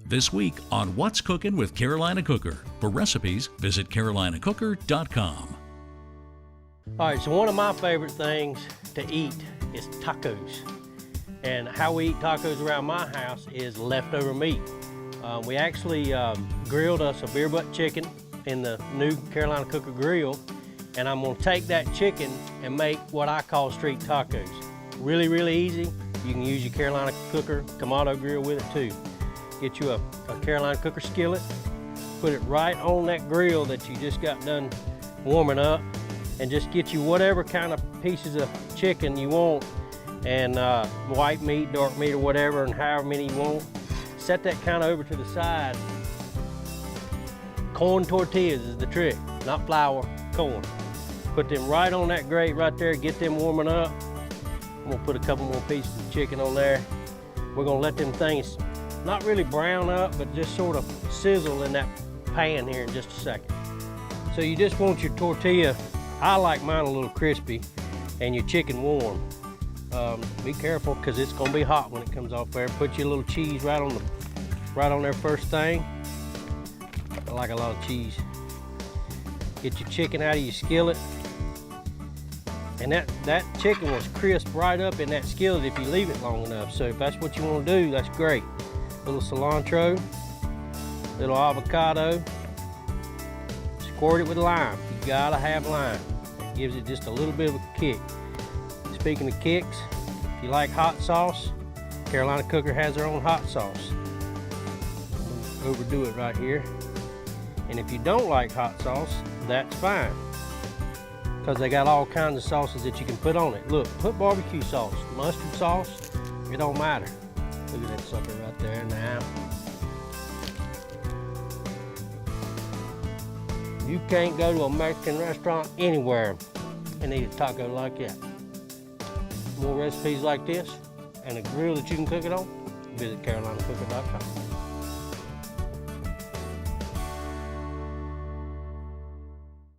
This week on What's Cooking with Carolina Cooker. For recipes, visit carolinacooker.com. All right, so one of my favorite things to eat is tacos. And how we eat tacos around my house is leftover meat. We actually grilled us a beer butt chicken in the new Carolina Cooker grill, and I'm gonna take that chicken and make what I call street tacos. Really, really easy. You can use your Carolina Cooker Kamado grill with it too. Get you a Carolina Cooker skillet, put it right on that grill that you just got done warming up, and just get you whatever kind of pieces of chicken you want, and white meat, dark meat, or whatever, and however many you want. Set that kind of over to the side. Corn tortillas is the trick, not flour, corn. Put them right on that grate right there, get them warming up. I'm gonna put a couple more pieces of chicken on there. We're gonna let them things not really brown up, but just sort of sizzle in that pan here in just a second. So you just want your tortilla, I like mine a little crispy, and your chicken warm. Be careful because it's gonna be hot when it comes off there. Put your little cheese right on there first thing. I like a lot of cheese. Get your chicken out of your skillet. And that chicken was crisp right up in that skillet if you leave it long enough. So if that's what you want to do, that's great. Little cilantro, little avocado. Squirt it with lime. You gotta have lime. It gives it just a little bit of a kick. Speaking of kicks, if you like hot sauce, Carolina Cooker has their own hot sauce. Overdo it right here. And if you don't like hot sauce, that's fine, because they got all kinds of sauces that you can put on it. Look, put barbecue sauce, mustard sauce, it don't matter. Look at that sucker right there now. You can't go to a Mexican restaurant anywhere and eat a taco like that. More recipes like this and a grill that you can cook it on, visit carolinacooker.com.